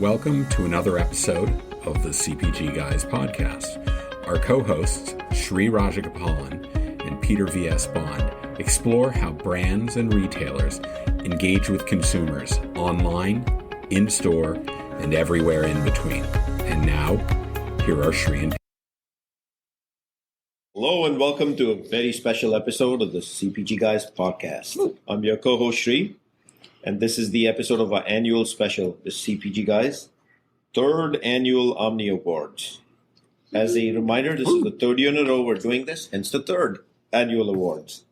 Welcome to another episode of the CPG Guys podcast. Our co-hosts, Sri Rajagopalan and Peter V.S. Bond, explore how brands and retailers engage with consumers online, in-store, and everywhere in between. And now, here are Sri and Peter. Hello and welcome to a very special episode of the CPG Guys podcast. I'm your co-host Sri, and this is the episode of our annual special, the CPG Guys, third annual OMNIES Awards. As a reminder, this is the third year in a row we're doing this, hence the third annual awards.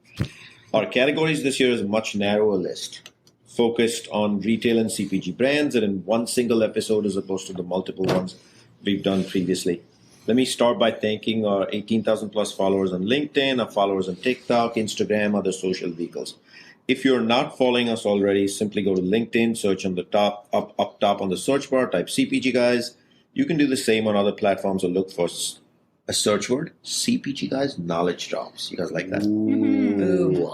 Our categories this year is a much narrower list, focused on retail and CPG brands and in one single episode as opposed to the multiple ones we've done previously. Let me start by thanking our 18,000 plus followers on LinkedIn, our followers on TikTok, Instagram, other social vehicles. If you're not following us already, simply go to LinkedIn, search on the top, up top on the search bar, type CPG Guys. You can do the same on other platforms or look for a search word, CPG Guys Knowledge Drops. You guys like that? Ooh,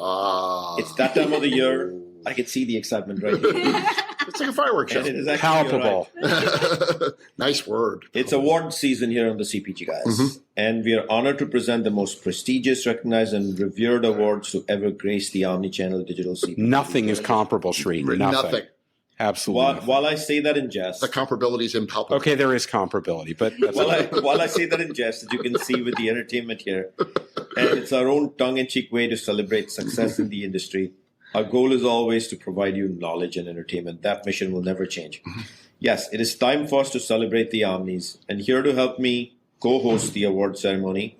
It's that time of the year. I can see the excitement right here. It's like a fireworks show. And it is actually Palpable. right. Nice word. It's award season here on the CPG Guys. And we are honored to present the most prestigious, recognized, and revered awards to ever grace the Omnichannel digital CPG. Nothing is comparable, Sri. Nothing. Absolutely. nothing. While I say that in jest, The comparability is impalpable. Okay, there is comparability, but that's while I say that in jest, as you can see with the entertainment here, and it's our own tongue-in-cheek way to celebrate success in the industry. Our goal is always to provide you knowledge and entertainment. That mission will never change. Yes, it is time for us to celebrate the Omnies. And here to help me co-host the award ceremony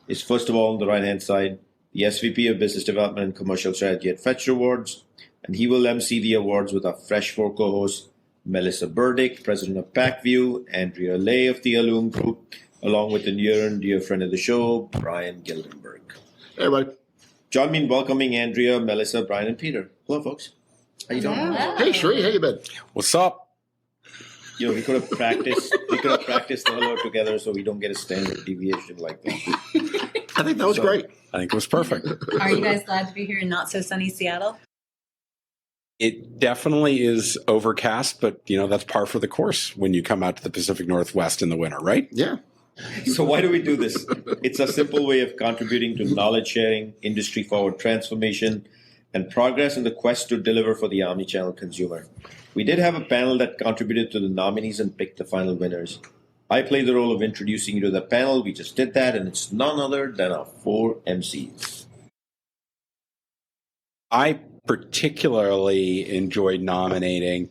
is, first of all, on the right-hand side, the SVP of Business Development and Commercial Strategy at Fetch Rewards. And he will MC the awards with our fresh four co-hosts, Melissa Burdick, President of Pacvue, Andrea, Leigh of the Allume Group, along with the near and dear friend of the show, Bryan Gildenberg. Hey, everybody. Join me in welcoming Andrea, Melissa, Bryan, and Peter. Hello, folks. How you doing? Hey, Sri. How you been? What's up? You know, we could have practiced the hello together so we don't get a standard deviation like that. I think that was great. I think it was perfect. Are you guys glad to be here in not so sunny Seattle? It definitely is overcast, but that's par for the course when you come out to the Pacific Northwest in the winter, right? Yeah. So why do we do this? It's a simple way of contributing to knowledge sharing, industry forward transformation, and progress in the quest to deliver for the omnichannel consumer. We did have a panel that contributed to the nominees and picked the final winners. I played the role of introducing you to the panel. We just did that, and it's none other than our four MCs. I particularly enjoyed nominating,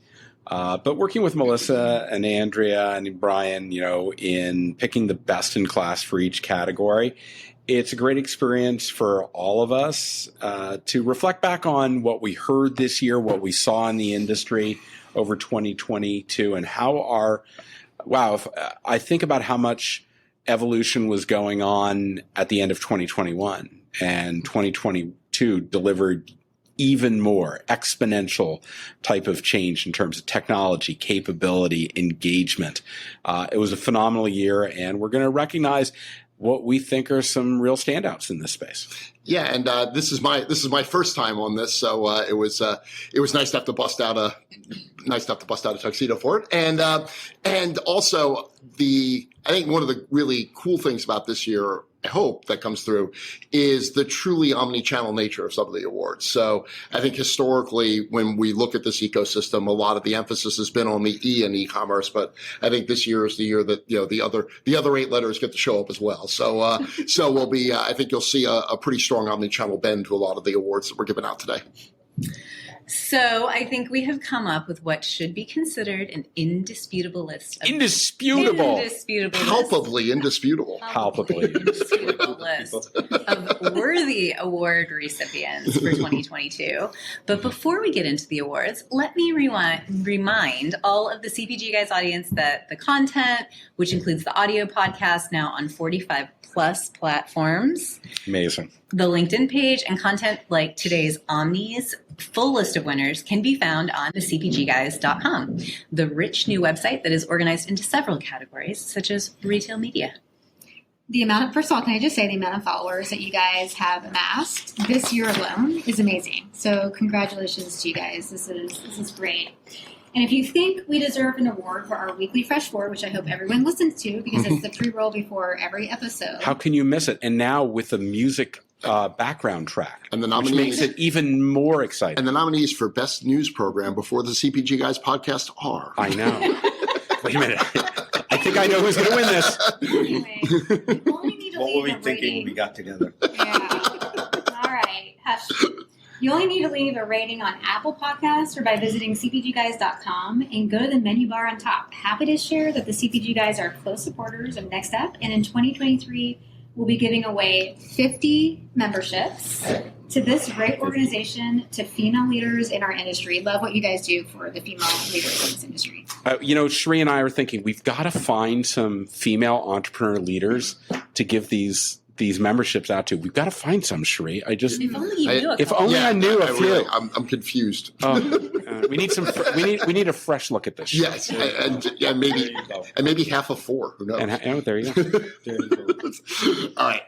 but working with Melissa and Andrea and Bryan, in picking the best in class for each category. It's a great experience for all of us to reflect back on what we heard this year, what we saw in the industry over 2022, and how if I think about how much evolution was going on at the end of 2021, and 2022 delivered even more exponential type of change in terms of technology, capability, engagement. It was a phenomenal year, and we're going to recognize what we think are some real standouts in this space. Yeah, and this is my first time on this, so it was nice to have to bust out a tuxedo for it, and also I think one of the really cool things about this year, I hope, that comes through is the truly omni-channel nature of some of the awards. So I think historically, when we look at this ecosystem, a lot of the emphasis has been on the E and e-commerce, but I think this year is the year that the other 8 letters get to show up as well. So we'll be I think you'll see a pretty strong omni-channel bend to a lot of the awards that we're giving out today. So I think we have come up with what should be considered an indisputable list. Indisputable. Palpably indisputable. Palpably indisputable list of worthy award recipients for 2022. But before we get into the awards, let me remind all of the CPG Guys audience that the content, which includes the audio podcast, now on 45 plus platforms. Amazing. The LinkedIn page and content like today's Omnies full list of winners can be found on the CPGGUYS.com, the rich new website that is organized into several categories, such as retail media. First of all, can I just say the amount of followers that you guys have amassed this year alone is amazing. So congratulations to you guys. This is great. And if you think we deserve an award for our weekly Fresh Forward, which I hope everyone listens to because it's the pre-roll before every episode. How can you miss it? And now with the music background track, And the which nominees, makes it even more exciting. and the nominees for Best News Program before the CPG Guys podcast are. I know. Wait a minute. I think I know who's going to win this. Anyway, you only need to What leave were we a thinking rating. when we got together? Yeah. All right. Hush. You only need to leave a rating on Apple Podcasts or by visiting cpgguys.com and go to the menu bar on top. Happy to share that the CPG Guys are close supporters of Next Step, and in 2023, we'll be giving away 50 memberships to this great organization to female leaders in our industry. Love what you guys do for the female leaders in this industry. Shree and I are thinking we've got to find some female entrepreneur leaders to give these memberships out to. We've got to find some, Shree. If only you knew a If couple. only I knew a few. Really, I'm confused. We need some. We need a fresh look at this. Yes, and maybe half of 4. Who knows? And there you go. There you go. All right.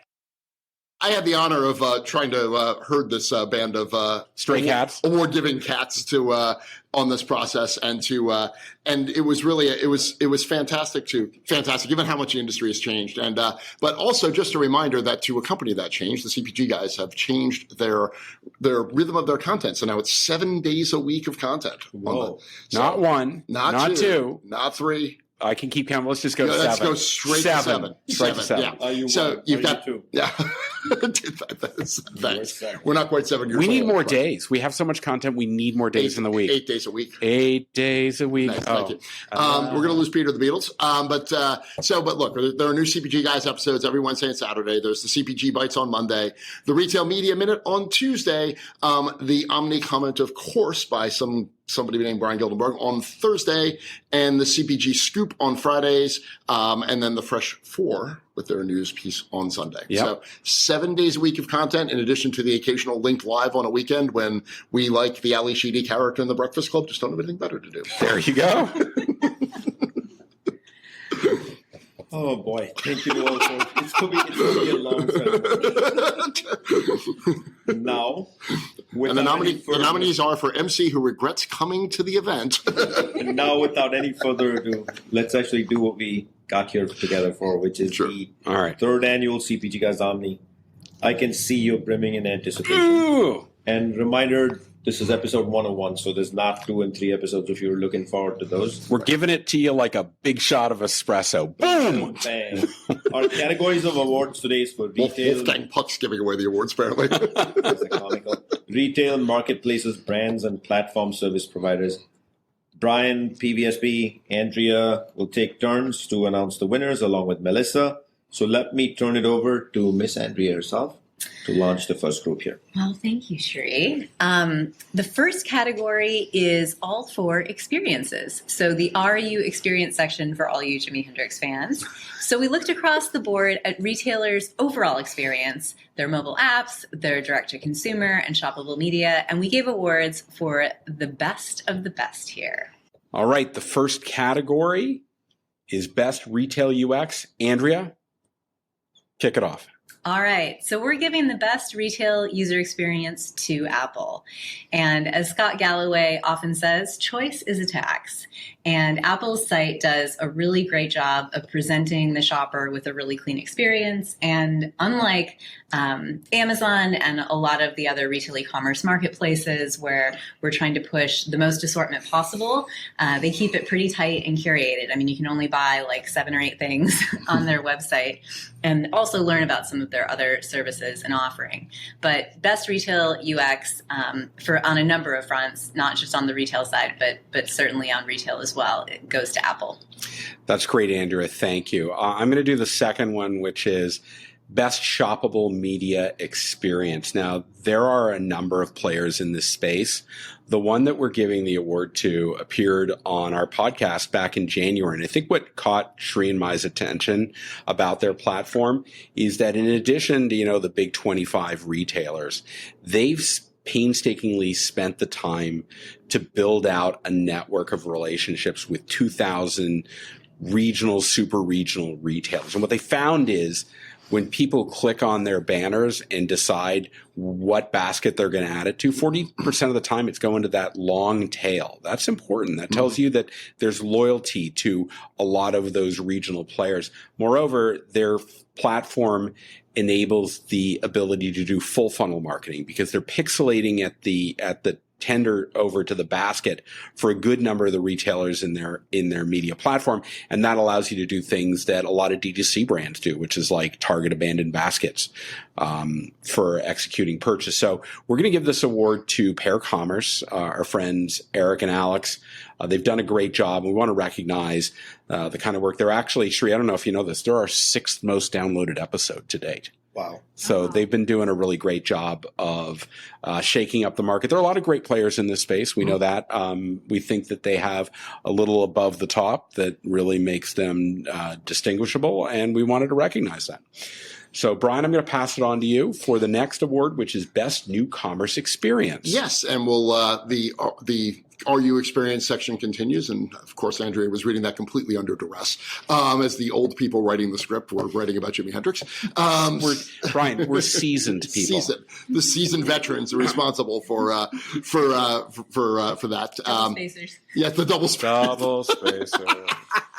I had the honor of trying to herd this band of Stray cats, award-giving cats to on this process, and it was really it was fantastic given how much the industry has changed, and but also just a reminder that to accompany that change, the CPG guys have changed their rhythm of their content. So now it's 7 days a week of content. Whoa. not one, not two, not 3. I can keep counting. Let's just go to 7. Let's go straight to 7. Straight to 7. Yeah. Are you So one? you've Are got you 2? yeah. Thanks. We're not quite 7 years. We need old, more but days. We have so much content. We need more days in the week. 8 days a week. 8 days a week. Nice, thank you. We're going to lose Peter the Beatles. But look, there are new CPG Guys episodes every Wednesday and Saturday. There's the CPG Bites on Monday, the Retail Media Minute on Tuesday, the Omni Comment, of course, by somebody named Bryan Gildenberg on Thursday, and the CPG Scoop on Fridays, and then the Fresh 4 with their news piece on Sunday. Yep. So 7 days a week of content, in addition to the occasional link live on a weekend when we, like the Ali Sheedy character in The Breakfast Club, just don't have anything better to do. There you go. Oh boy, thank you all. It's going to be a long time. Now, And the nominees are for MC who regrets coming to the event. And now, without any further ado, let's actually do what we got here together for, which is the All right. 3rd annual CPG Guys Omni. I can see you brimming in anticipation. Ooh. And reminder, this is episode 101, so there's not 2 and 3 episodes if you're looking forward to those. We're giving it to you like a big shot of espresso. Boom! Bang. Our categories of awards today is for retail. Wolfgang Puck's giving away the awards, apparently. That's comical. Retail, marketplaces, brands, and platform service providers. Bryan, PVSB, Andrea will take turns to announce the winners along with Melissa. So let me turn it over to Miss Andrea herself to launch the first group here. Well, thank you, Shree. The first category is all for experiences. So the RU experience section for all you Jimi Hendrix fans. So we looked across the board at retailers' overall experience, their mobile apps, their direct-to-consumer and shoppable media, and we gave awards for the best of the best here. All right. The first category is Best Retail UX. Andrea, kick it off. All right, so we're giving the best retail user experience to Apple. And as Scott Galloway often says, choice is a tax. And Apple's site does a really great job of presenting the shopper with a really clean experience. And unlike Amazon and a lot of the other retail e-commerce marketplaces where we're trying to push the most assortment possible, they keep it pretty tight and curated. I mean, you can only buy like 7 or 8 things on their website and also learn about some of their other services and offering. But best retail UX for on a number of fronts, not just on the retail side, but certainly on retail as well, it goes to Apple. That's great, Andrea. Thank you. I'm going to do the second one, which is Best Shoppable Media Experience. Now, there are a number of players in this space. The one that we're giving the award to appeared on our podcast back in January. And I think what caught Shree and my's attention about their platform is that in addition to, the big 25 retailers, they've painstakingly spent the time to build out a network of relationships with 2,000 regional, super regional retailers. And what they found is when people click on their banners and decide what basket they're going to add it to, 40% of the time it's going to that long tail. That's important. That tells you that there's loyalty to a lot of those regional players. Moreover, their platform enables the ability to do full funnel marketing because they're pixelating at the tender over to the basket for a good number of the retailers in their media platform. And that allows you to do things that a lot of D2C brands do, which is like target abandoned baskets for executing purchase. So we're going to give this award to Pair Commerce, our friends Eric and Alex. They've done a great job. We want to recognize the kind of work they're actually, Sri, I don't know if you know this, they're our 6th most downloaded episode to date. Wow. So they've been doing a really great job of shaking up the market. There are a lot of great players in this space. We know that. We think that they have a little above the top that really makes them distinguishable, and we wanted to recognize that. So, Bryan, I'm going to pass it on to you for the next award, which is Best New Commerce Experience. Yes, and we'll the RU experience section continues, and of course, Andrea was reading that completely under duress, as the old people writing the script were writing about Jimi Hendrix. Bryan, we're seasoned people. The seasoned veterans are responsible for that. Double spacers. Yeah, the double spacers. Double spacer.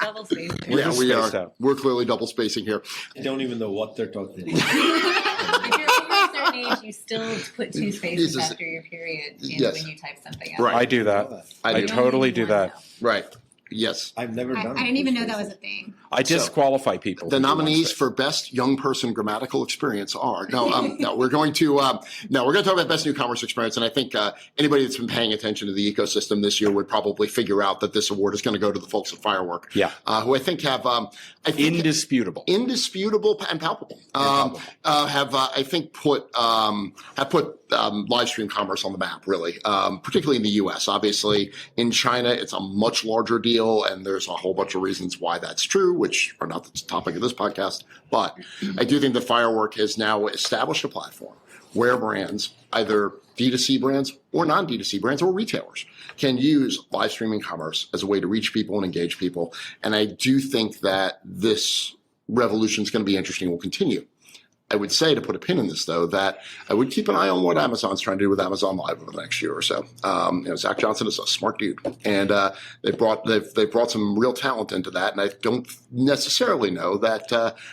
Double spacers. Yeah, we spaced are. out. We're clearly double spacing here. I don't even know what they're talking about. If you're over a certain age, you still put 2 spaces Jesus. after your period Yes. when you type something out. Right. I do that. I do. totally do that. Right. Yes. I've never I done it. didn't even know that was a thing. I disqualify people. The who do nominees one space. for best young person grammatical experience are we're going to talk about best new commerce experience, and I think anybody that's been paying attention to the ecosystem this year would probably figure out that this award is going to go to the folks at Firework, who I think have indisputable and palpable. Have put live stream commerce on the map, really, particularly in the U.S. Obviously, in China, it's a much larger deal, and there's a whole bunch of reasons why that's true, which are not the topic of this podcast. But I do think that Firework has now established a platform where brands, either D2C brands or non-D2C brands or retailers, can use live streaming commerce as a way to reach people and engage people. And I do think that this revolution is going to be interesting and will continue. I would say, to put a pin in this, though, that I would keep an eye on what Amazon's trying to do with Amazon Live over the next year or so. Zach Johnson is a smart dude, and they've brought some real talent into that. And I don't necessarily know that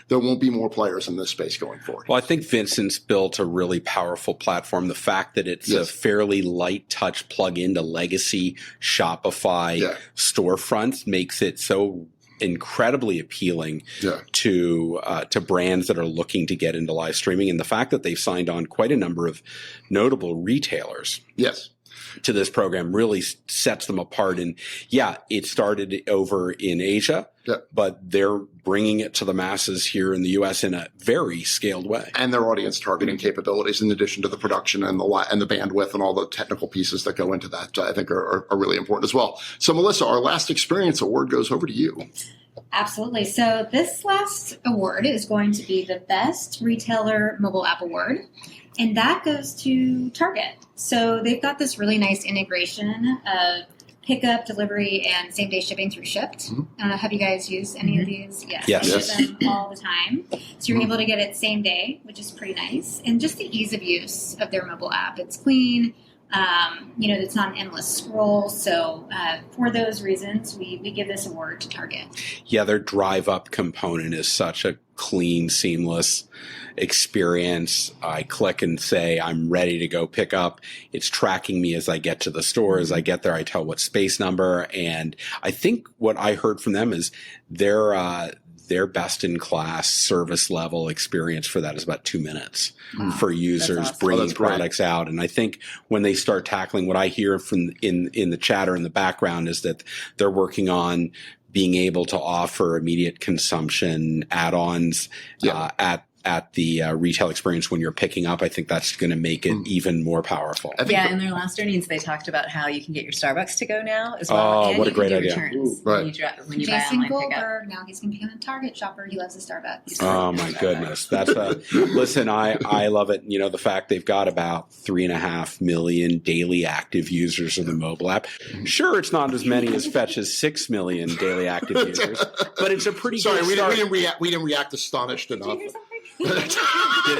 there won't be more players in this space going forward. Well, I think Vincent's built a really powerful platform. The fact that it's a fairly light touch plug into legacy Shopify storefronts makes it so incredibly appealing to brands that are looking to get into live streaming, and the fact that they've signed on quite a number of notable retailers to this program really sets them apart. And it started over in Asia, but they're bringing it to the masses here in the U.S. in a very scaled way. And their audience targeting capabilities, in addition to the production and the bandwidth and all the technical pieces that go into that, I think are really important as well. So, Melissa, our last experience award goes over to you. Absolutely. So this last award is going to be the Best Retailer Mobile App Award, and that goes to Target. So they've got this really nice integration of pickup, delivery, and same-day shipping through Shipped. I don't know, have you guys used any of these? Yes. I use them all the time. So you're able to get it same day, which is pretty nice. And just the ease of use of their mobile app. It's clean. It's not an endless scroll. So for those reasons, we give this award to Target. Yeah, their drive up component is such a clean, seamless experience. I click and say, I'm ready to go pick up. It's tracking me as I get to the store. As I get there, I tell what space number. And I think what I heard from them is their best-in-class service level experience for that is about 2 minutes for users bringing products out. And I think when they start tackling, what I hear from in the chatter in the background is that they're working on being able to offer immediate consumption add-ons at the retail experience when you're picking up. I think that's going to make it even more powerful. Yeah, in their last earnings, they talked about how you can get your Starbucks to go now as well. Oh, and what a you great can do idea. returns Right. when you buy Jason online pickup. Goldberg, now he's going to become a Target shopper. He loves the Starbucks. Oh my goodness. That's listen, I love it. You know, the fact they've got about 3.5 million daily active users of the mobile app. Sure, it's not as many as Fetch's 6 million daily active users, but it's a pretty Sorry, good we start. didn't react astonished enough. Did you hear something?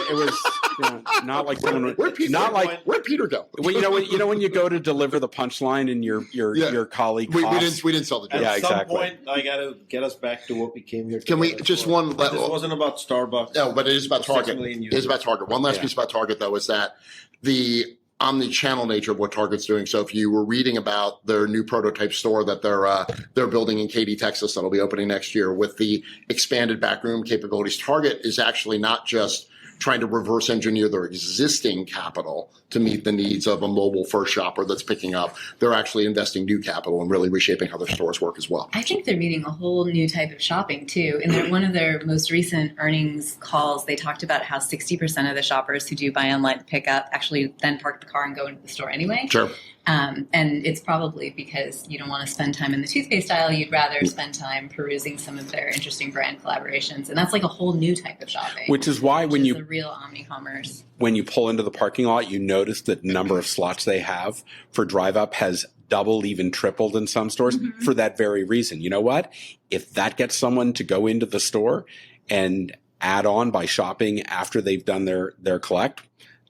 It was not like someone. Where'd Peter go? Well, you know when you go to deliver the punchline and your colleague We coughs? didn't sell the joke. Yeah, At exactly. some point, I got to get us back to what we came here. Can we together just for. one? This wasn't about Starbucks. No, but it is about 6 Target. million It is about Target. One last Yeah. piece about Target, though, is that the omni-channel nature of what Target's doing. So if you were reading about their new prototype store that they're building in Katy, Texas, that'll be opening next year with the expanded backroom capabilities, Target is actually not just trying to reverse engineer their existing capital to meet the needs of a mobile first shopper that's picking up. They're actually investing new capital and really reshaping how their stores work as well. I think they're meeting a whole new type of shopping too. In one of their most recent earnings calls, they talked about how 60% of the shoppers who do buy online pickup actually then park the car and go into the store anyway. Sure. And it's probably because you don't want to spend time in the toothpaste aisle. You'd rather spend time perusing some of their interesting brand collaborations. And that's like a whole new type of shopping. Which is why when is you the real omni-commerce. when you pull into the parking lot, you notice that the number of slots they have for drive up has doubled, even tripled in some stores for that very reason. You know what? If that gets someone to go into the store and add on by shopping after they've done their collect,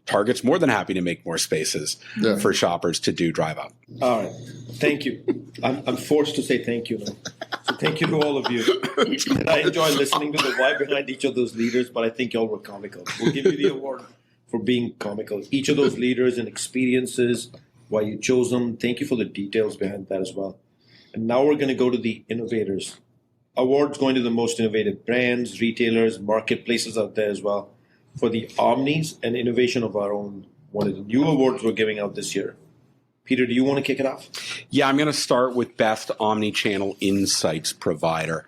Target's more than happy to make more spaces for shoppers to do drive up. All right. Thank you. I'm forced to say thank you now. So thank you to all of you. And I enjoy listening to the why behind each of those leaders, but I think y'all were comical. We'll give you the award for being comical. Each of those leaders and experiences, why you chose them. Thank you for the details behind that as well. And now we're going to go to the innovators. Awards going to the most innovative brands, retailers, marketplaces out there as well. For the Omnies and innovation of our own, one of the new awards we're giving out this year. Peter, do you want to kick it off? Yeah, I'm going to start with Best Omnichannel Insights Provider.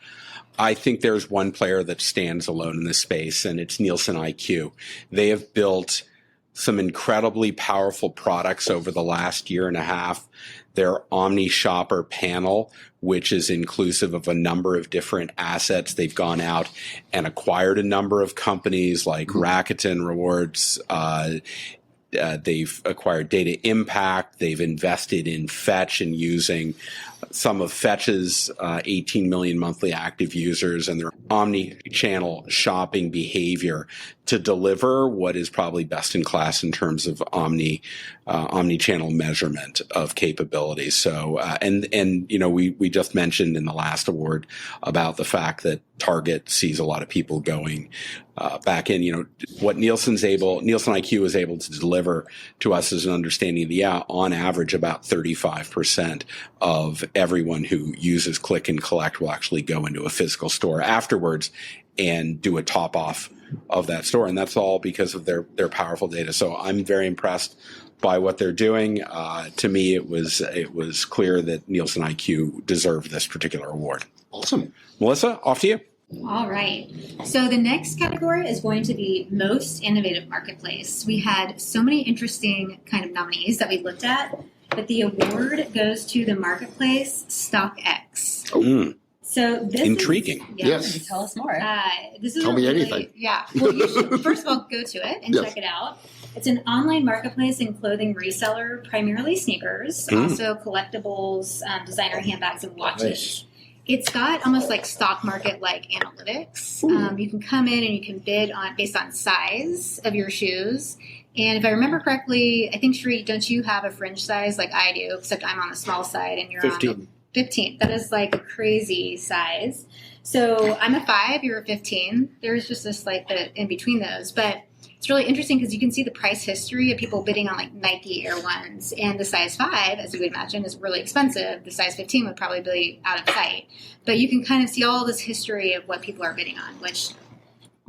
I think there's one player that stands alone in this space, and it's Nielsen IQ. They have built some incredibly powerful products over the last year and a half. Their Omni Shopper panel, which is inclusive of a number of different assets. They've gone out and acquired a number of companies like Rakuten Rewards. They've acquired Data Impact. They've invested in Fetch and using some of Fetch's 18 million monthly active users and their omni-channel shopping behavior to deliver what is probably best in class in terms of omni-channel measurement of capabilities. So, and you know, we just mentioned in the last award about the fact that Target sees a lot of people going back in. You know, what Nielsen IQ is able to deliver to us is an understanding of on average about 35% of everyone who uses click and collect will actually go into a physical store afterwards and do a top off of that store. And that's all because of their powerful data. So I'm very impressed by what they're doing. To me, it was clear that Nielsen IQ deserved this particular award. Awesome. Melissa, off to you. All right. So the next category is going to be most innovative marketplace. We had so many interesting kind of nominees that we looked at, but the award goes to the marketplace StockX. So this Intriguing. Is, Yes. Tell us more. This is Tell me really, anything. Yeah. Well, you should first of all go to it and check it out. It's an online marketplace and clothing reseller, primarily sneakers, also collectibles, designer handbags, and watches. Nice. It's got almost like stock market like analytics. You can come in and you can bid on based on size of your shoes. And if I remember correctly, I think Sri, don't you have a fringe size like I do? Except I'm on the small side and you're 15. on the 15. That is like a crazy size. So I'm a 5, you're a 15. There's just this like the in between those, but it's really interesting because you can see the price history of people bidding on like Nike Air Ones, and the size 5, as you would imagine, is really expensive. The size 15 would probably be out of sight, but you can kind of see all this history of what people are bidding on, which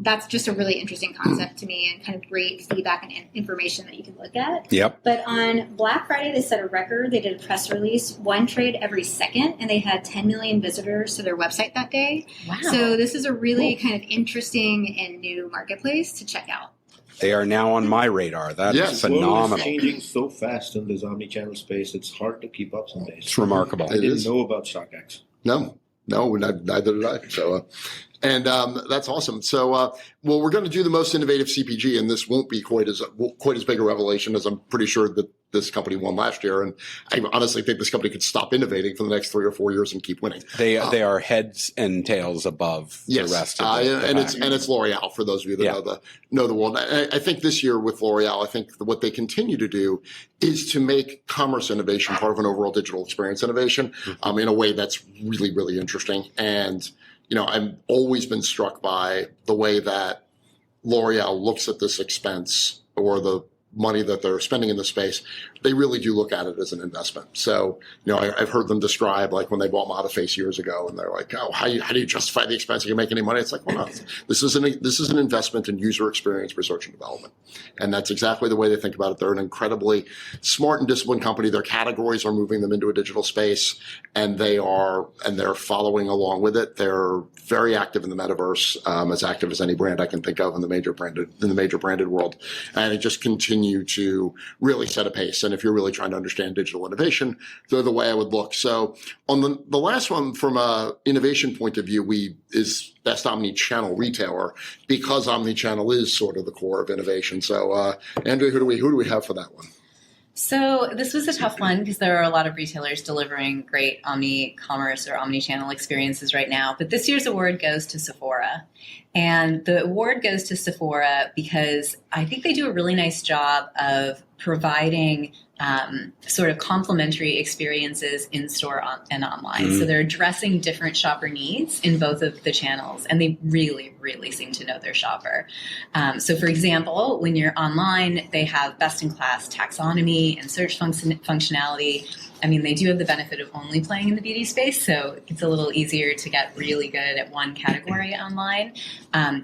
that's just a really interesting concept to me and kind of great feedback and information that you can look at. Yep. But on Black Friday, they set a record. They did a press release, one trade every second, and they had 10 million visitors to their website that day. Wow. So this is a really kind of interesting and new marketplace to check out. They are now on my radar. That's Yes. The world phenomenal. is changing so fast in this omnichannel space. It's hard to keep up some days. It's remarkable. I didn't know about StockX. No, neither did I. So, that's awesome. So, well, we're going to do the most innovative CPG, and this won't be quite as big a revelation as I'm pretty sure that this company won last year. And I honestly think this company could stop innovating for the next 3 or 4 years and keep winning. They are heads and tails above the rest of the and it's L'Oreal for those of you that know the world. I think this year with L'Oreal, I think what they continue to do is to make commerce innovation part of an overall digital experience innovation in a way that's really, really interesting. And I've always been struck by the way that L'Oreal looks at this expense or the money that they're spending in the space. They really do look at it as an investment. So, I've heard them describe like when they bought Modiface years ago, and they're like, "Oh, how do you justify the expense? You can make any money?" It's like, well, no, this is an investment in user experience research and development, and that's exactly the way they think about it. They're an incredibly smart and disciplined company. Their categories are moving them into a digital space, and they're following along with it. They're very active in the metaverse, as active as any brand I can think of in the major branded world, and they just continue to really set a pace. And if you're really trying to understand digital innovation, they're the way I would look. So on the last one, from a innovation point of view, is best omni-channel retailer, because omni-channel is sort of the core of innovation. So Andrea, who do we have for that one? So this was a tough one because there are a lot of retailers delivering great omni-commerce or omni-channel experiences right now. But this year's award goes to Sephora. And the award goes to Sephora because I think they do a really nice job of providing sort of complementary experiences in store and online. Mm-hmm. So they're addressing different shopper needs in both of the channels, and they really, really seem to know their shopper. So for example, when you're online, they have best-in-class taxonomy and search functionality. I mean, they do have the benefit of only playing in the beauty space, so it's a little easier to get really good at one category online.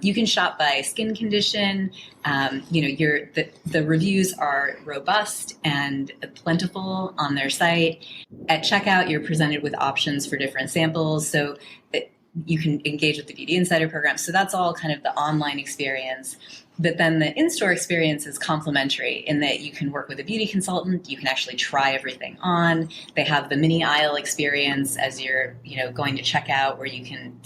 You can shop by skin condition. The reviews are robust and plentiful on their site. At checkout, you're presented with options for different samples, so that you can engage with the Beauty Insider program. So that's all kind of the online experience. But then the in-store experience is complementary in that you can work with a beauty consultant. You can actually try everything on. They have the mini aisle experience as you're, going to check out, where you can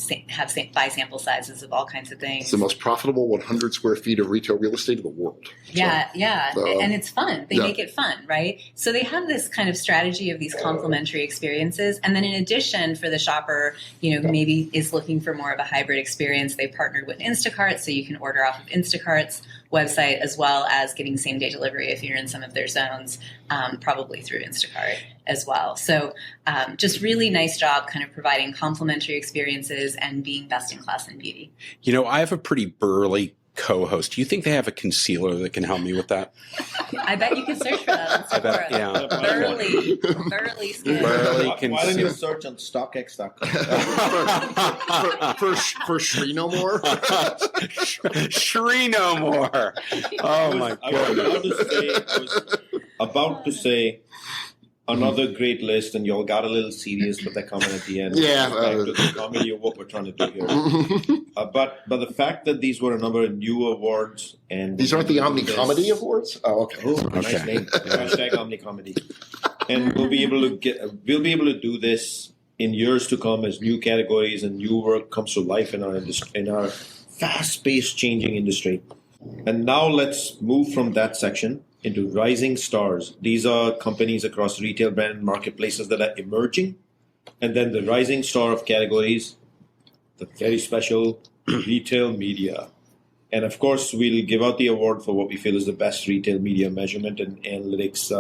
buy sample sizes of all kinds of things. It's the most profitable 100 square feet of retail real estate in the world. Yeah. And it's fun. They make it fun, right? So they have this kind of strategy of these complementary experiences. And then in addition, for the shopper, who maybe is looking for more of a hybrid experience, they partnered with Instacart, so you can order off of Instacart's website, as well as getting same-day delivery if you're in some of their zones, probably through Instacart as well. So just really nice job kind of providing complementary experiences and being best in class in beauty. I have a pretty burly co-host. Do you think they have a concealer that can help me with that? I bet you can search for that on Sephora. Burly skin. Burly Why don't you concealer. search on StockX.com? for Shri No More. Shri No More. Oh my I God. was about to say another great list, and y'all got a little serious with that comment at the end. Yeah, Back to the comedy of what we're trying to do here. But the fact that these were a number of new awards, and These aren't the Omni Comedy Awards? Oh, okay. Oh, nice name. Hashtag OmniComedy. And we'll be able to do this in years to come as new categories and new work comes to life in our industry, in our fast-paced changing industry. And now let's move from that section into rising stars. These are companies across retail brand marketplaces that are emerging. And then the rising star of categories, the very special retail media. And of course, we'll give out the award for what we feel is the best retail media measurement and analytics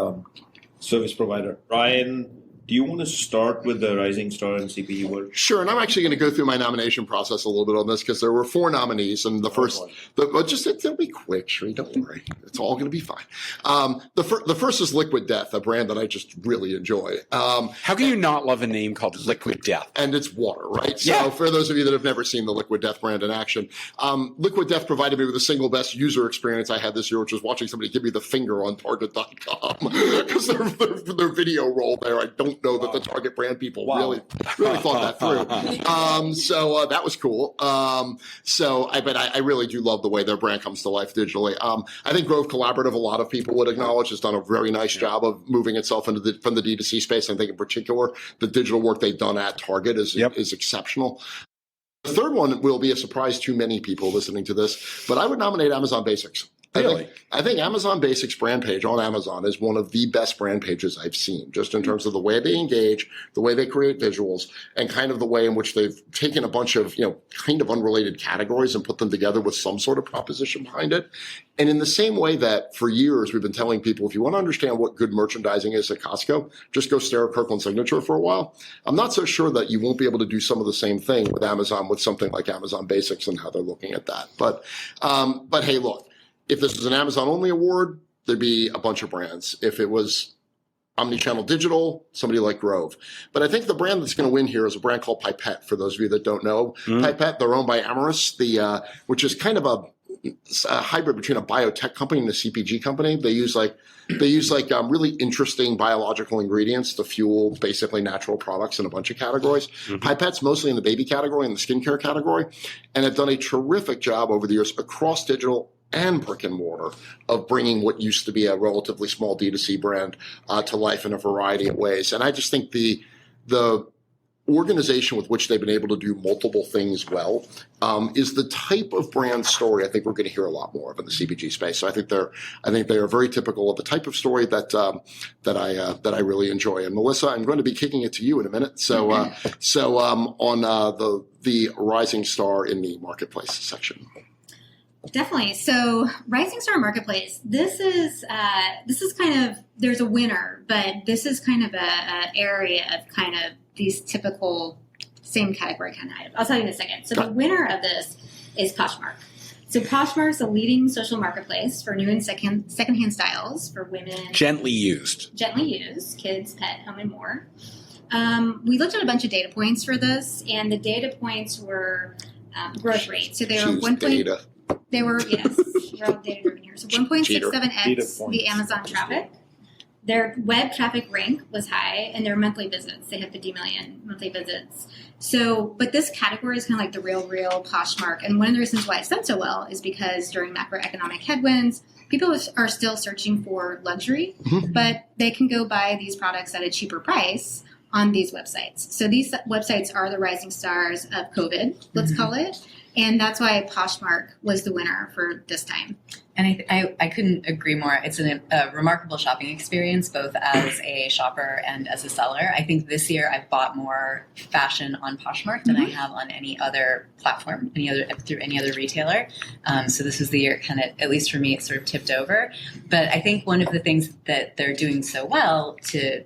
service provider. Bryan, Do you want to start with the Rising Star and CPG World? Sure, and I'm actually going to go through my nomination process a little bit on this because there were 4 nominees, and the first, it'll be quick, Sri, don't worry, it's all going to be fine. The first is Liquid Death, a brand that I just really enjoy. How can you not love a name called Liquid Death? And it's water, right? Yeah. So for those of you that have never seen the Liquid Death brand in action, Liquid Death provided me with the single best user experience I had this year, which was watching somebody give me the finger on Target.com because their video roll there. I don't know that the Target brand people really thought that through. So that was cool. But I really do love the way their brand comes to life digitally. I think Grove Collaborative, a lot of people would acknowledge, has done a very nice job of moving itself from the D2C space. I think in particular, the digital work they've done at Target is exceptional. The third one will be a surprise to many people listening to this, but I would nominate Amazon Basics. Really? I think Amazon Basics brand page on Amazon is one of the best brand pages I've seen, just in terms of the way they engage, the way they create visuals, and kind of the way in which they've taken a bunch of, kind of unrelated categories and put them together with some sort of proposition behind it. And in the same way that for years we've been telling people, if you want to understand what good merchandising is at Costco, just go stare at Kirkland Signature for a while. I'm not so sure that you won't be able to do some of the same thing with Amazon, with something like Amazon Basics and how they're looking at that. But hey, look. If this was an Amazon-only award, there'd be a bunch of brands. If it was Omnichannel Digital, somebody like Grove. But I think the brand that's going to win here is a brand called Pipette, for those of you that don't know. Pipette, they're owned by Amyris, which is kind of a hybrid between a biotech company and a CPG company. They use really interesting biological ingredients to fuel basically natural products in a bunch of categories. Pipette's mostly in the baby category and the skincare category, and have done a terrific job over the years across digital and brick and mortar of bringing what used to be a relatively small D2C brand to life in a variety of ways. And I just think the organization with which they've been able to do multiple things well is the type of brand story I think we're going to hear a lot more of in the CPG space. So I think they are very typical of the type of story that I really enjoy. And Melissa, I'm going to be kicking it to you in a minute. So on the Rising Star in the Marketplace section. Definitely. So Rising Star Marketplace, this is kind of, there's a winner, but this is kind of a area of kind of these typical same category kind of items. I'll tell you in a second. So the winner of this is Poshmark. So Poshmark is a leading social marketplace for new and secondhand styles for women. Gently used, kids, pet, home, and more. We looked at a bunch of data points for this, and the data points were growth rates. So they were They were, yes, we're all data driven here. So 1.67x the Amazon traffic. Their web traffic rank was high, and their monthly visits, they had 50 million monthly visits. So, but this category is kind of like the real Poshmark. And one of the reasons why it's done so well is because during macroeconomic headwinds, people are still searching for luxury, but they can go buy these products at a cheaper price on these websites. So these websites are the rising stars of COVID, let's call it. And that's why Poshmark was the winner for this time. And I couldn't agree more. It's a remarkable shopping experience, both as a shopper and as a seller. I think this year I've bought more fashion on Poshmark than I have on any other platform, through any other retailer. So this was the year kind of, at least for me, it sort of tipped over. But I think one of the things that they're doing so well to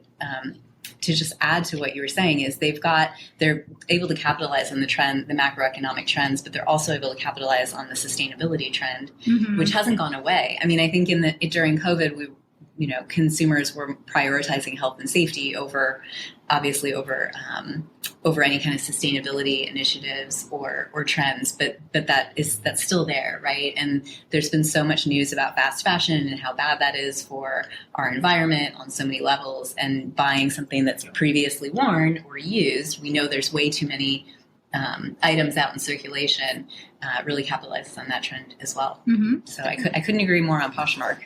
just add to what you were saying is they're able to capitalize on the trend, the macroeconomic trends, but they're also able to capitalize on the sustainability trend, which hasn't gone away. I mean, I think during COVID, consumers were prioritizing health and safety over any kind of sustainability initiatives or trends, but that's still there, right? And there's been so much news about fast fashion and how bad that is for our environment on so many levels. And buying something that's previously worn or used, we know there's way too many items out in circulation. Really capitalizes on that trend as well. So I couldn't agree more on Poshmark.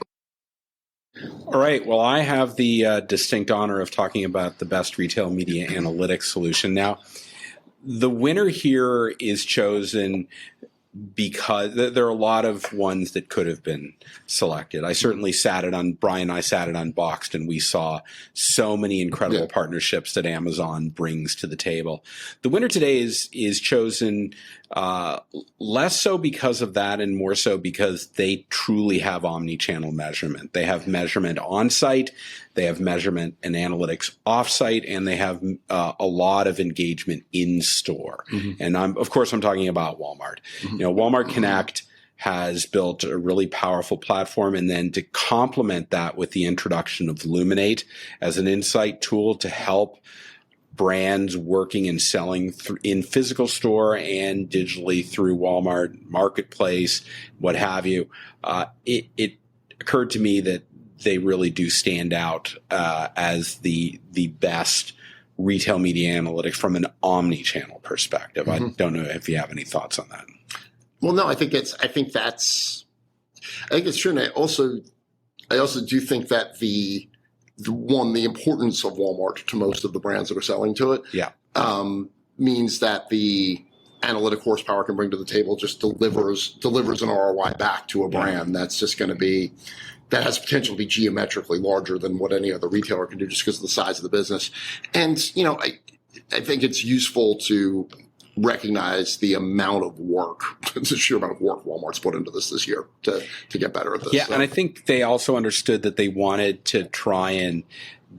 All right. Well, I have the distinct honor of talking about the best retail media analytics solution. Now, the winner here is chosen because there are a lot of ones that could have been selected. I certainly Bryan and I sat it unboxed, and we saw so many incredible partnerships that Amazon brings to the table. The winner today is chosen less so because of that and more so because they truly have omni-channel measurement. They have measurement on-site, they have measurement and analytics off-site, and they have a lot of engagement in-store. And I'm talking about Walmart. Walmart Connect has built a really powerful platform, and then to complement that with the introduction of Luminate as an insight tool to help brands working and selling in physical store and digitally through Walmart Marketplace, what have you. It occurred to me that they really do stand out as the best retail media analytics from an omni-channel perspective. I don't know if you have any thoughts on that. Well, no, I think it's true. And I also do think that the importance of Walmart to most of the brands that are selling to it means that the analytic horsepower can bring to the table just delivers an ROI back to a brand that's just going to be, that has potential to be geometrically larger than what any other retailer can do just because of the size of the business. And, I think it's useful to recognize the amount of work, the sheer amount of work Walmart's put into this year to get better at this. Yeah, and I think they also understood that they wanted to try and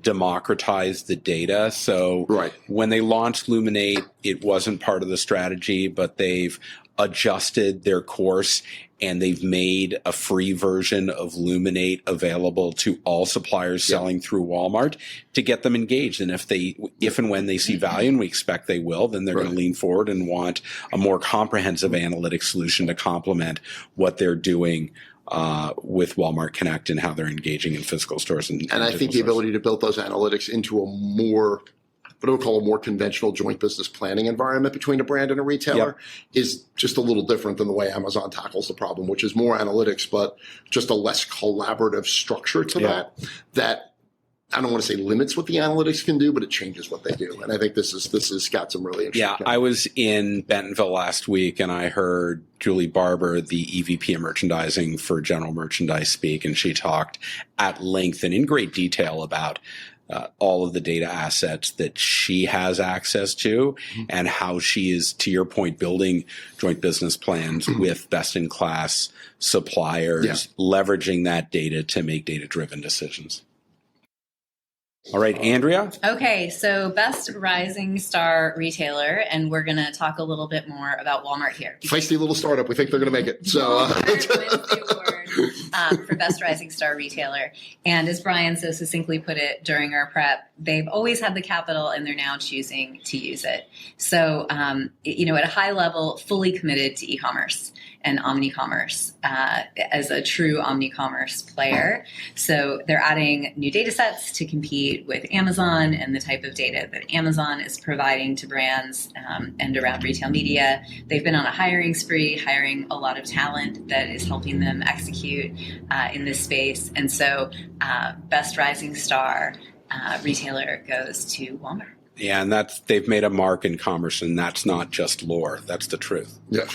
democratize the data. So when they launched Luminate, it wasn't part of the strategy, but they've adjusted their course and they've made a free version of Luminate available to all suppliers selling through Walmart to get them engaged. And if and when they see value, and we expect they will, then they're going to lean forward and want a more comprehensive analytics solution to complement what they're doing with Walmart Connect and how they're engaging in physical stores. And I think the ability to build those analytics into a more, what I would call a more conventional joint business planning environment between a brand and a retailer is just a little different than the way Amazon tackles the problem, which is more analytics, but just a less collaborative structure to that I don't want to say limits what the analytics can do, but it changes what they do. And I think this has got some really interesting. I was in Bentonville last week and I heard Julie Barber, the EVP of merchandising for general merchandise, speak, and she talked at length and in great detail about all of the data assets that she has access to and how she is, to your point, building joint business plans with best-in-class suppliers, leveraging that data to make data-driven decisions. All right, Andrea? Okay, so best rising star retailer, and we're going to talk a little bit more about Walmart here. Feisty little startup. We think they're going to make it. So Walmart wins the award for best rising star retailer. And as Bryan so succinctly put it during our prep, they've always had the capital and they're now choosing to use it. So, at a high level, fully committed to e-commerce and omni-commerce as a true omni-commerce player. So they're adding new data sets to compete with Amazon and the type of data that Amazon is providing to brands and around retail media. They've been on a hiring spree, hiring a lot of talent that is helping them execute in this space. And so best rising star retailer goes to Walmart. Yeah, and they've made a mark in commerce, and that's not just lore. That's the truth. Yeah.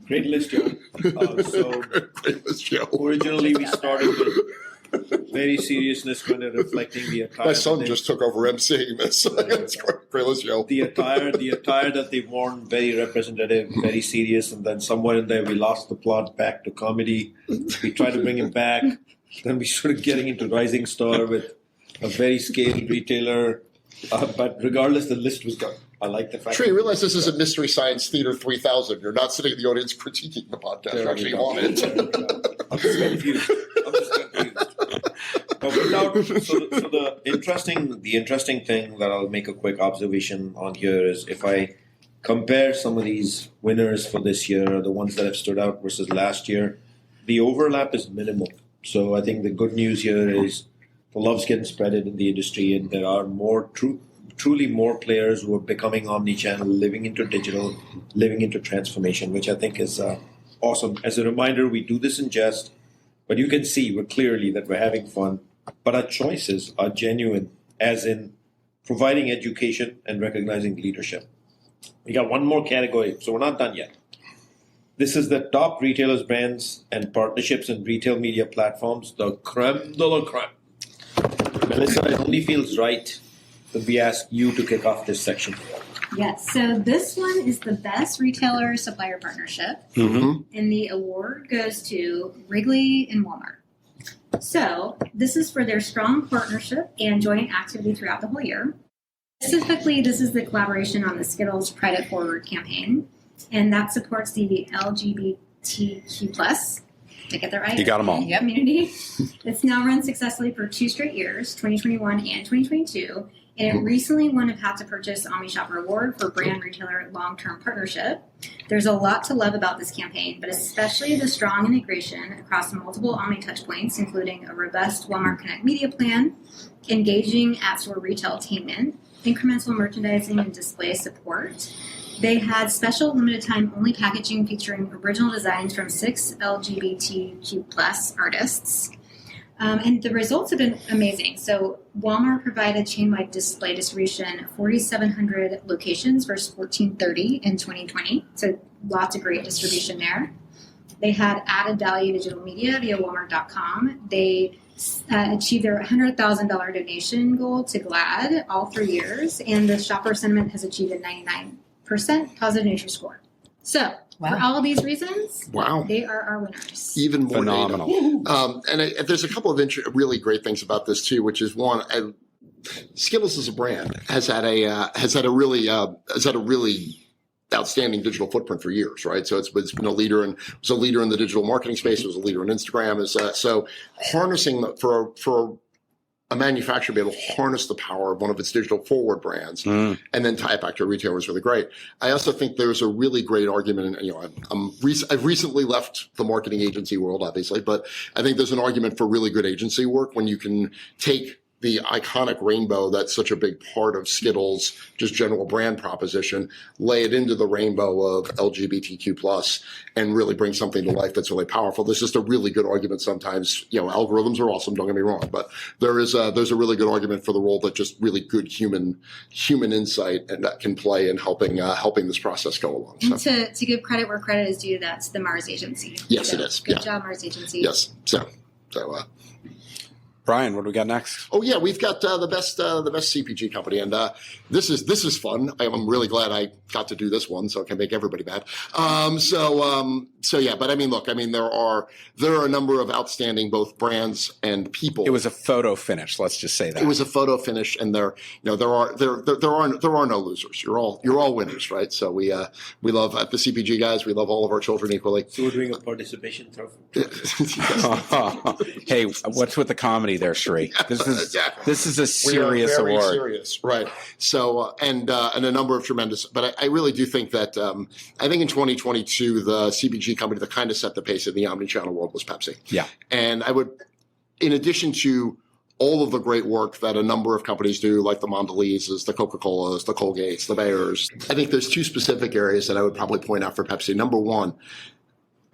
Great list, Joe. Great list, Joe. Originally, we started with very seriousness, kind of reflecting the attire. My son just took over emceeing this. It's great list, Joe. The attire that they've worn, very representative, very serious, and then somewhere in there, we lost the plot back to comedy. We tried to bring him back. Then we started getting into Rising Star with a very scaled retailer, but regardless, the list was good. I like the fact. Sure, you realize this is a Mystery Science Theater 3000. You're not sitting in the audience critiquing the podcast. You're actually on it. I'm just confused. But so the interesting thing that I'll make a quick observation on here is if I compare some of these winners for this year, the ones that have stood out versus last year, the overlap is minimal. So I think the good news here is the love's getting spreaded in the industry, and there are truly more players who are becoming omnichannel, living into digital, living into transformation, which I think is awesome. As a reminder, we do this in jest, but you can see clearly that we're having fun. But our choices are genuine, as in providing education and recognizing leadership. We got one more category, so we're not done yet. This is the top retailers, brands, and partnerships and retail media platforms, the creme de la creme. Melissa, it only feels right that we ask you to kick off this section. Yes, so this one is the best retailer supplier partnership, Mm-hmm. and the award goes to Wrigley and Walmart. So this is for their strong partnership and joint activity throughout the whole year. Specifically, this is the collaboration on the Skittles Credit Forward campaign, and that supports the LGBTQ+. Did I get that right? You got them all. Yep. Community. It's now run successfully for 2 straight years, 2021 and 2022, and it recently won a Path to Purchase OmniShopper Award for Brand Retailer Long-Term Partnership. There's a lot to love about this campaign, but especially the strong integration across multiple Omni touchpoints, including a robust Walmart Connect media plan, engaging at-store retail-tainment, incremental merchandising and display support. They had special limited time only packaging featuring original designs from 6 LGBTQ+ artists. And the results have been amazing. So Walmart provided chain-wide display distribution at 4,700 locations versus 1,430 in 2020. So lots of great distribution there. They had added value digital media via Walmart.com. They achieved their $100,000 donation goal to GLAAD all 3 years. And the shopper sentiment has achieved a 99% positive Nutri-Score. So for all of these reasons, Wow. they are our winners. Even more Phenomenal. data. And there's a couple of really great things about this too, which is one, Skittles as a brand has had a really outstanding digital footprint for years, right? So it's been a leader in the digital marketing space. It was a leader in Instagram. So harnessing for a manufacturer to be able to harness the power of one of its digital forward brands and then tie it back to a retailer is really great. I also think there's a really great argument, and I've recently left the marketing agency world, obviously, but I think there's an argument for really good agency work when you can take the iconic rainbow that's such a big part of Skittles' just general brand proposition, lay it into the rainbow of LGBTQ+, and really bring something to life that's really powerful. There's just a really good argument sometimes. Algorithms are awesome, don't get me wrong, but there's a really good argument for the role that just really good human insight and that can play in helping this process go along. And to give credit where credit is due, that's the Mars Agency. Yes, So it is. Good job, Mars Agency. Yes. So. Brian, what do we got next? Oh yeah, we've got the best CPG company, and this is fun. I'm really glad I got to do this one, so it can make everybody mad. So yeah, but look, there are a number of outstanding both brands and people. It was a photo finish. Let's just say that It was a photo finish, and there are no losers. You're all winners, right? So we love at the CPG guys. We love all of our children equally. So we're doing a participation trophy. Hey, what's with the comedy there, Sri? This is a serious we are very award. Serious, right? So and a number of tremendous. But I really do think that I think in 2022 the CPG company that kind of set the pace in the omnichannel world was Pepsi. Yeah, and I would, in addition to all of the great work that a number of companies do, like the Mondeleses, the Coca-Colas, the Colgates, the Bayers, I think there's 2 specific areas that I would probably point out for Pepsi. Number one,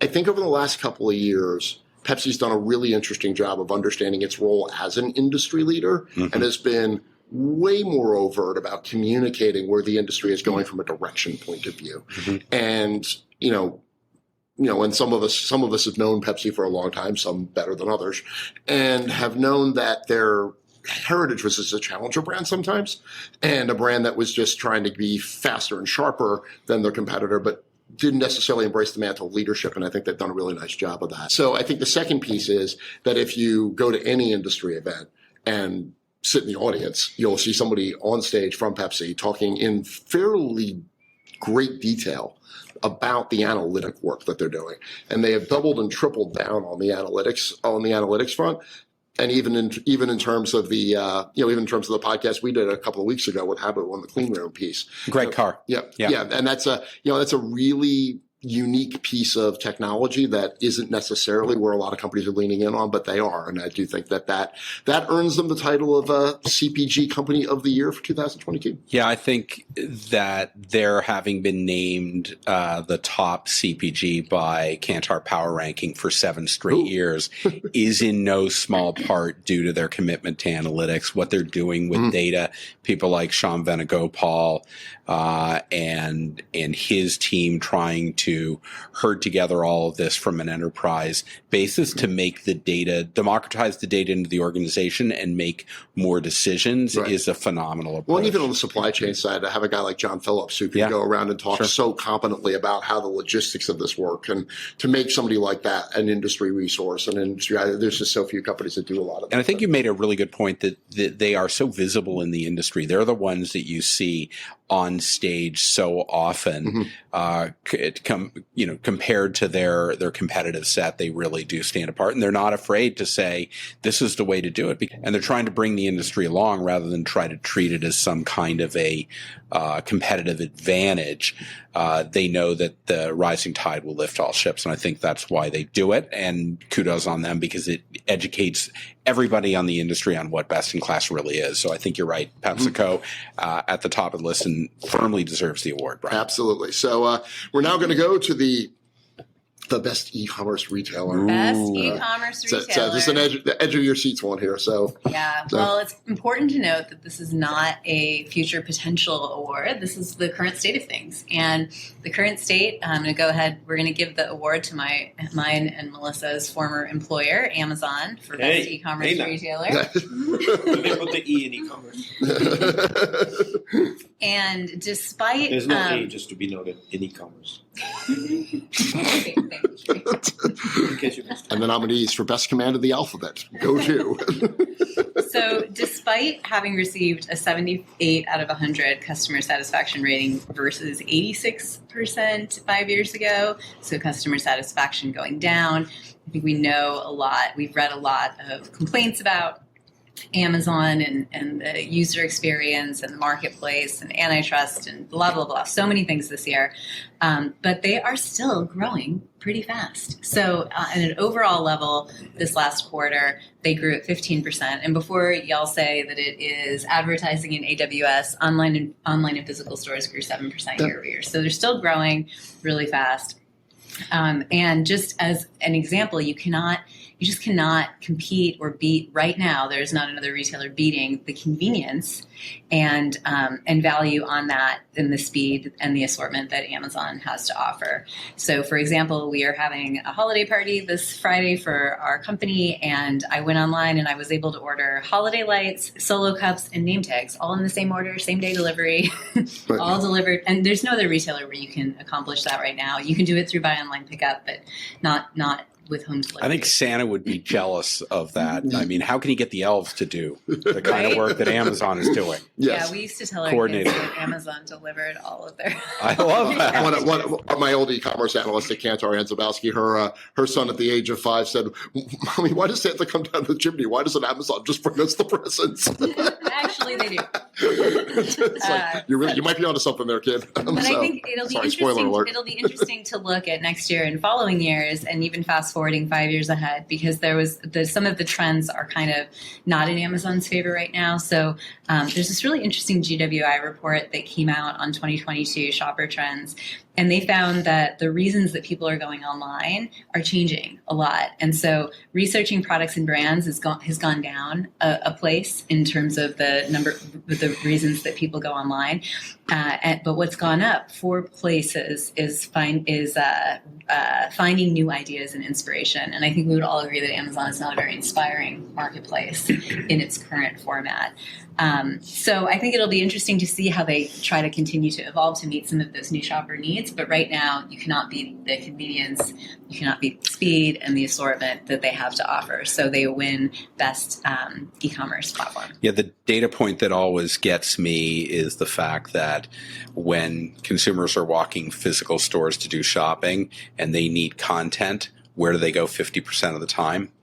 I think over the last couple of years, Pepsi's done a really interesting job of understanding its role as an industry leader and has been way more overt about communicating where the industry is going from a direction point of view. And, and some of us have known Pepsi for a long time, some better than others, and have known that their heritage was as a challenger brand sometimes, and a brand that was just trying to be faster and sharper than their competitor, but didn't necessarily embrace the mantle of leadership, and I think they've done a really nice job of that. So I think the second piece is that if you go to any industry event and sit in the audience, you'll see somebody on stage from Pepsi talking in fairly great detail about the analytic work that they're doing. And they have doubled and tripled down on the analytics front. And even in terms of the podcast we did a couple of weeks ago with Habu on the clean room piece. great car. Yeah. And that's a really unique piece of technology that isn't necessarily where a lot of companies are leaning in on, but they are. And I do think that earns them the title of CPG Company of the Year for 2022. Yeah, I think that they're having been named the top CPG by Kantar Power Ranking for 7 straight years is in no small part due to their commitment to analytics, what they're doing with data. People like Sean Venagopal and his team trying to herd together all of this from an enterprise basis to make the data, democratize the data into the organization and make more decisions is a phenomenal approach. Well, and even on the supply chain side, I have a guy like John Phillips who can go around and talk so competently about how the logistics of this work, and to make somebody like that an industry resource, an industry, there's just so few companies that do a lot of that. And I think you made a really good point that they are so visible in the industry. They're the ones that you see on stage so often, compared to their competitive set. They really do stand apart, and they're not afraid to say this is the way to do it. And they're trying to bring the industry along rather than try to treat it as some kind of a competitive advantage. They know that the rising tide will lift all ships, and I think that's why they do it. And kudos on them, because it educates everybody on the industry on what best in class really is. So I think you're right. PepsiCo at the top of the list and firmly deserves the award, Bryan. Absolutely. So we're now going to go to the best e-commerce retailer. Best e-commerce retailer. So this is the edge of your seats one here. Well, it's important to note that this is not a future potential award. This is the current state of things. And the current state, I'm going to go ahead. We're going to give the award to mine and Melissa's former employer, Amazon, for best e-commerce retailer. They put the E in e-commerce. And despite there's no A, just to be noted, in e-commerce. And the nominees for best command of the alphabet. Go to. So despite having received a 78 out of 100 customer satisfaction rating versus 86% 5 years ago, so customer satisfaction going down, I think we know a lot. We've read a lot of complaints about Amazon and the user experience and the marketplace and antitrust and blah, blah, blah. So many things this year. But they are still growing pretty fast. So at an overall level, this last quarter, they grew at 15%. And before y'all say that it is advertising in AWS, online and physical stores grew 7% year over year. So they're still growing really fast. And just as an example, you just cannot compete or beat right now. There's not another retailer beating the convenience and value on that, and the speed and the assortment that Amazon has to offer. So, for example, we are having a holiday party this Friday for our company, and I went online and I was able to order holiday lights, solo cups, and name tags all in the same order, same day delivery, all delivered. And there's no other retailer where you can accomplish that right now. You can do it through buy online pickup, but not with home delivery. I think Santa would be jealous of that. I mean, how can he get the elves to do the kind of work that Amazon is doing? Yes. Yeah, we used to tell our kids that Amazon delivered all of their. I love that. One my old e-commerce analyst at Kantar, Ann Zabowski, her son at the age of 5 said, "Mommy, why does Santa come down the chimney? Why doesn't Amazon just bring us the presents?" Actually, they do. It's like, you might be onto something there, kid. But I think it'll be interesting. It'll be interesting to look at next year and following years, and even fast forwarding 5 years ahead, because there was some of the trends are kind of not in Amazon's favor right now. So there's this really interesting GWI report that came out on 2022 shopper trends. And they found that the reasons that people are going online are changing a lot. And so researching products and brands has gone down a place in terms of the reasons that people go online. But what's gone up for places is finding new ideas and inspiration. And I think we would all agree that Amazon is not a very inspiring marketplace in its current format. So I think it'll be interesting to see how they try to continue to evolve to meet some of those new shopper needs. But right now, you cannot beat the convenience, you cannot beat the speed and the assortment that they have to offer. So they win best e-commerce platform. Yeah, the data point that always gets me is the fact that when consumers are walking physical stores to do shopping and they need content, where do they go 50% of the time?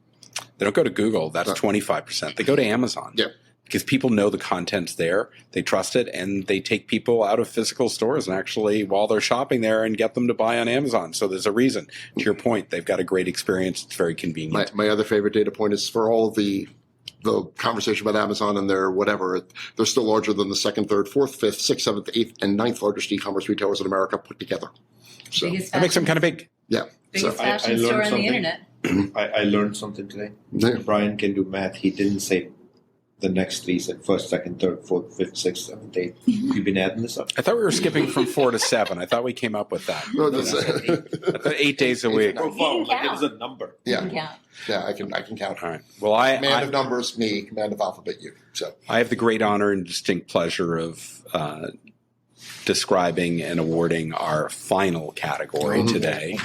They don't go to Google. That's 25%. They go to Amazon. Yep. because people know the content's there, they trust it, and they take people out of physical stores and actually, while they're shopping there, and get them to buy on Amazon. So there's a reason. To your point, they've got a great experience. It's very convenient. My other favorite data point is for all of the conversation about Amazon and their whatever, they're still larger than the second, third, fourth, fifth, sixth, seventh, eighth, and ninth largest e-commerce retailers in America put together. So That makes them kind of big. yeah. Biggest So, fashion store on the internet. I learned something today. Yeah. Bryan can do math. He didn't say the next three. He said first, second, third, fourth, fifth, sixth, seventh, eighth. You've been adding this up. I thought we were skipping from 4 to 7. I thought we came up with that. No, No, that's- no, I thought 8 days a week. Profound. Like it count. was a number. yeah, Yeah. yeah, I can count. All right. Well, Man of numbers, me. Man of alphabet, you. So I have the great honor and distinct pleasure of describing and awarding our final category today.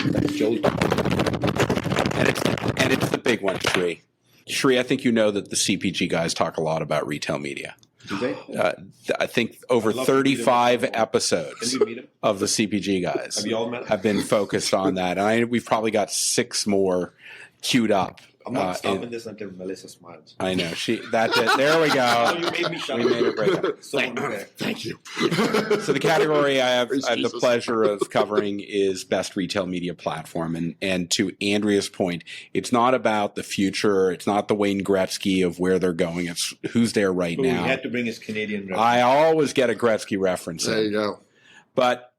And it's the big one, Shri. Shri, I think you know that the CPG guys talk a lot about retail media. Do they? I think over I'd love to meet 35 him. Can episodes you meet him? of the CPG guys Have you all met him? have been focused on that. And we've probably got 6 more queued up. I'm not and- stopping this until Melissa smiles. I know. There we Oh, go. you made me shut We made it break. So unfair. thank you. So the category I have the Jesus. pleasure of covering is best retail media platform. And to Andrea's point, it's not about the future. It's not the Wayne Gretzky of where they're going. It's who's there right But we now. had to bring his Canadian reference. I always get a Gretzky reference. There you go. But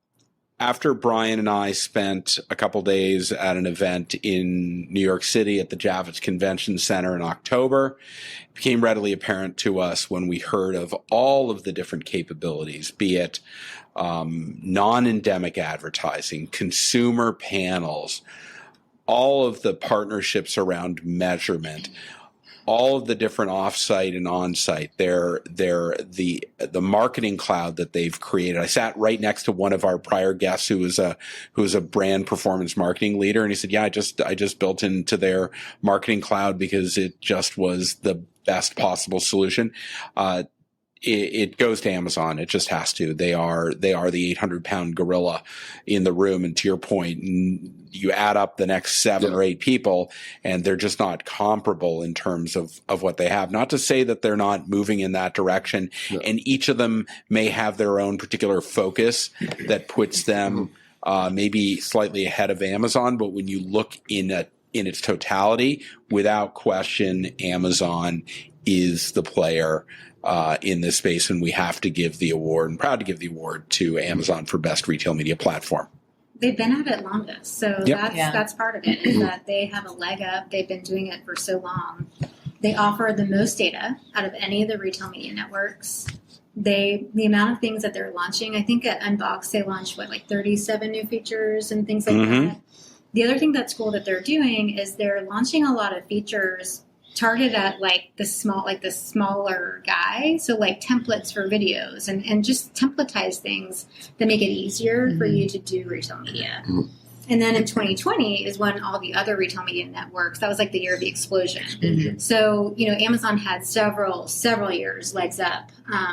after Bryan and I spent a couple days at an event in New York City at the Javits Convention Center in October, it became readily apparent to us when we heard of all of the different capabilities, be it non-endemic advertising, consumer panels, all of the partnerships around measurement, all of the different offsite and onsite, the marketing cloud that they've created. I sat right next to one of our prior guests who was a brand performance marketing leader, and he said, "Yeah, I just built into their marketing cloud because it just was the best possible solution." It goes to Amazon. It just has to. They are the 800-pound gorilla in the room. And to your point, you add up the next 7 or 8 people, and they're just not comparable in terms of what they have. Not to say that they're not moving in that direction. Yeah. And each of them may have their own particular focus that puts them maybe slightly ahead of Amazon. But when you look in its totality, without question, Amazon is the player in this space, and we have to give the award, and proud to give the award to Amazon for best retail media platform. They've been at it longest, so Yep. that's part of it, is that they have a leg up. They've been doing it for so long. They offer the most data out of any of the retail media networks. The amount of things that they're launching, I think at Unbox they launched 37 new features and things like that. The other thing that's cool that they're doing is they're launching a lot of features targeted at the smaller guy. So templates for videos and just templatize things that make it easier for you to do retail media. And then in 2020 is when all the other retail media networks, that was the year of the explosion. So, Amazon had several years legs up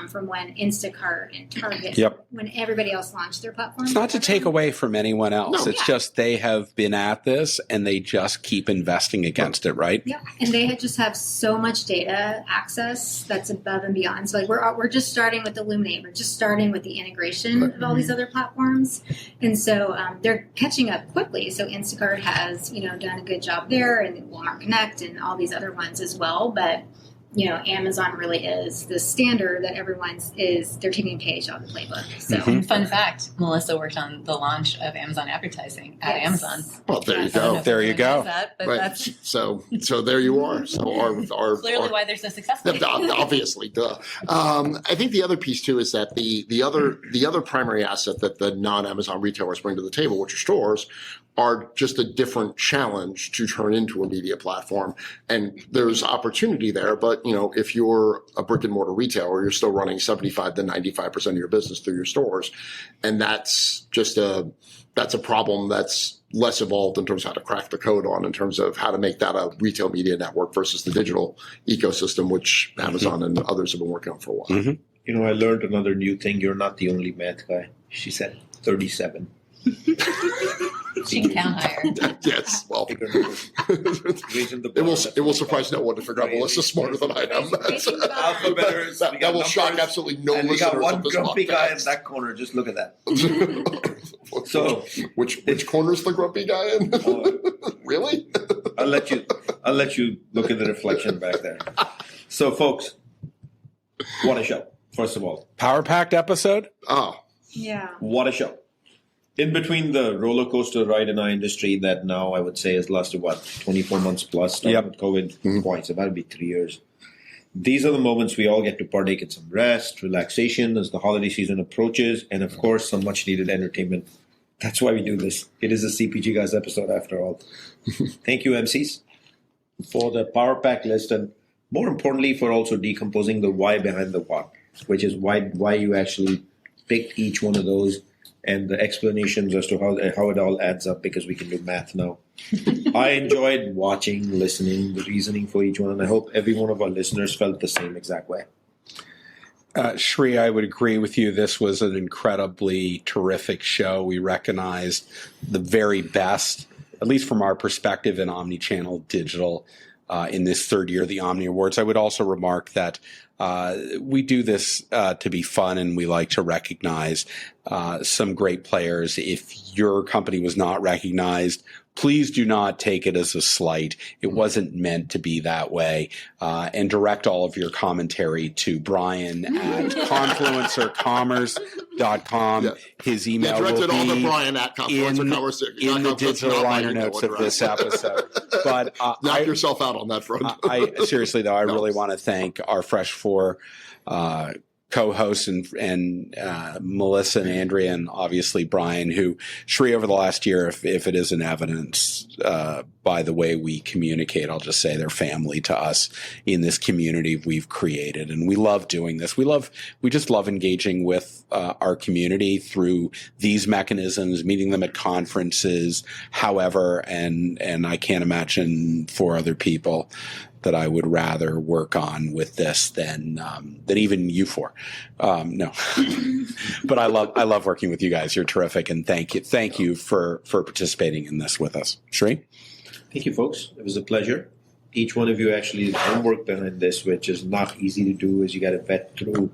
from when Instacart and Target, when everybody else launched their platforms. It's not to take away from anyone else. No. It's just they have been at this and they just keep investing against it, right? Yeah, and they just have so much data access that's above and beyond. So we're just starting with Allume. We're just starting with the integration of all these other platforms, and so they're catching up quickly. So Instacart has done a good job there, and Walmart Connect and all these other ones as well. But Amazon really is the standard that they're taking a page out of the playbook. So Fun fact, Melissa worked on the launch of Amazon advertising at Amazon. Well, there you I don't know go. if There you everyone knows go. that, but Right. that's So there you are. So our clearly why there's no success. obviously, duh. I think the other piece too is that the other primary asset that the non-Amazon retailers bring to the table, which are stores, are just a different challenge to turn into a media platform. And there's opportunity there, but if you're a brick and mortar retailer, you're still running 75 to 95% of your business through your stores, and that's a problem that's less evolved in terms of how to crack the code on, in terms of how to make that a retail media network versus the digital ecosystem, which Amazon and others have been working on for a while. I learned another new thing. You're not the only math guy. She said 37. She can count higher. Yes, well, Bigger numbers. Raising the it bar, will that's it will what surprise no one to figure out Melissa's smarter than I am. Alphabeters, we got That will shock numbers, absolutely no and we got listeners one of this grumpy guy in podcast. that corner. Just look at that. So which corner's the grumpy guy in? Really? I'll let you look at the reflection back there. So, folks, what a show! First of all, Power-packed episode? Oh, Yeah. what a show! In between the roller coaster ride in our industry that now I would say has lasted 24 months plus. Starting Yep. with COVID, boy, it's about to be 3 years. These are the moments we all get to partake in some rest, relaxation as the holiday season approaches, and of course, some much needed entertainment. That's why we do this. It is a CPG Guys episode after all. Thank you, MCs, for the power pack list, and more importantly, for also decomposing the why behind the what, which is why you actually picked each one of those, and the explanations as to how it all adds up, because we can do math now. I enjoyed watching, listening, the reasoning for each one, and I hope every one of our listeners felt the same exact way. Shri, I would agree with you. This was an incredibly terrific show. We recognized the very best, at least from our perspective, in omnichannel digital in this third year of the Omni Awards. I would also remark that we do this to be fun, and we like to recognize some great players. If your company was not recognized, please do not take it as a slight. It wasn't meant to be that way. And direct all of your commentary to Bryan at confluencercommerce.com. Yeah. His email directed will all the be Bryan at Confluencer Commerce. in the digital liner notes of this episode. But knock yourself out on that front. I seriously, though, I really want to thank our Fresh 4 co-hosts and Melissa and Andrea, and obviously Bryan, who, Shri, over the last year, if it isn't evidenced by the way we communicate, I'll just say they're family to us in this community we've created. And we love doing this. We just love engaging with our community through these mechanisms, meeting them at conferences, however, and I can't imagine for other people that I would rather work on with this than even you four. No, but I love working with you guys. You're terrific, and thank you for participating in this with us. Shri? Thank you, folks. It was a pleasure. Each one of you actually did homework behind this, which is not easy to do, as you got to vet through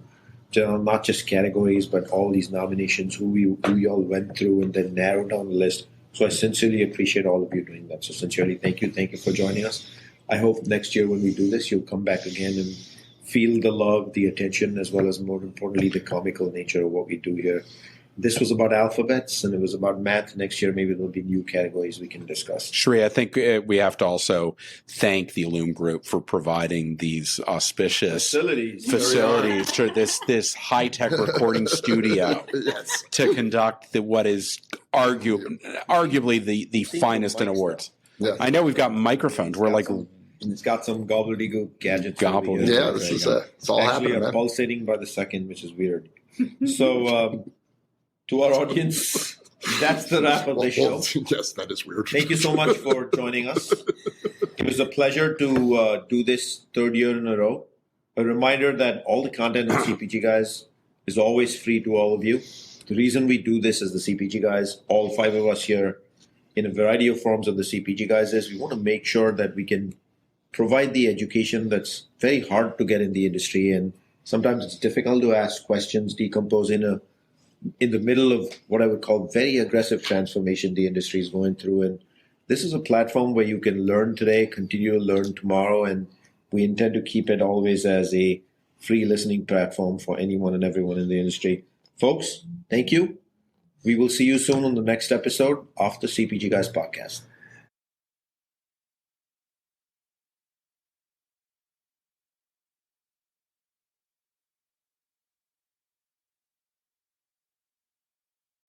not just categories, but all these nominations, who you all went through, and then narrow down the list. So I sincerely appreciate all of you doing that. So sincerely, thank you. Thank you for joining us. I hope next year when we do this, you'll come back again and feel the love, the attention, as well as, more importantly, the comical nature of what we do here. This was about alphabets, and it was about math. Next year, maybe there'll be new categories we can discuss. Shri, I think we have to also thank the Allume Group for providing these auspicious facilities to this high-tech recording studio Yes. to conduct what is arguably the finest in awards. Yeah. I know we've got microphones. We're like It's got some gobbledygook gadgets. Gobbledygook. Yeah, this is it's all actually happening, man. pulsating by the second, which is weird. So, to our audience, that's the wrap of the show. Yes, that is weird. Thank you so much for joining us. It was a pleasure to do this third year in a row. A reminder that all the content on CPG Guys is always free to all of you. The reason we do this as the CPG Guys, all 5 of us here, in a variety of forms of the CPG Guys, is we want to make sure that we can provide the education that's very hard to get in the industry, and sometimes it's difficult to ask questions, decompose in the middle of what I would call very aggressive transformation the industry is going through. And this is a platform where you can learn today, continue to learn tomorrow, and we intend to keep it always as a free listening platform for anyone and everyone in the industry. Folks, thank you. We will see you soon on the next episode of the CPG Guys podcast.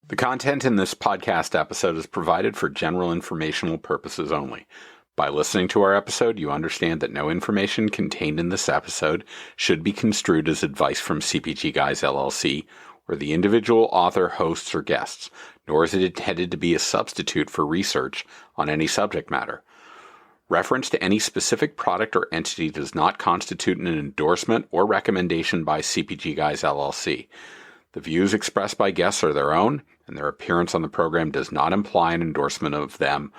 The content in this podcast episode is provided for general informational purposes only. By listening to our episode, you understand that no information contained in this episode should be construed as advice from CPG Guys LLC or the individual author, hosts, or guests, nor is it intended to be a substitute for research on any subject matter. Reference to any specific product or entity does not constitute an endorsement or recommendation by CPG Guys LLC. The views expressed by guests are their own, and their appearance on the program does not imply an endorsement of them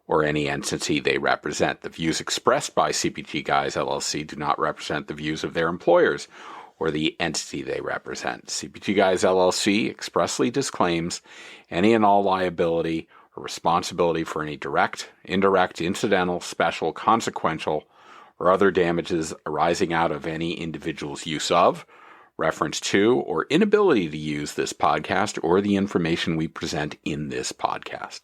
or any entity they represent. The views expressed by CPG Guys LLC do not represent the views of their employers or the entity they represent. CPG Guys LLC expressly disclaims any and all liability or responsibility for any direct, indirect, incidental, special, consequential, or other damages arising out of any individual's use of, reference to, or inability to use this podcast or the information we present in this podcast.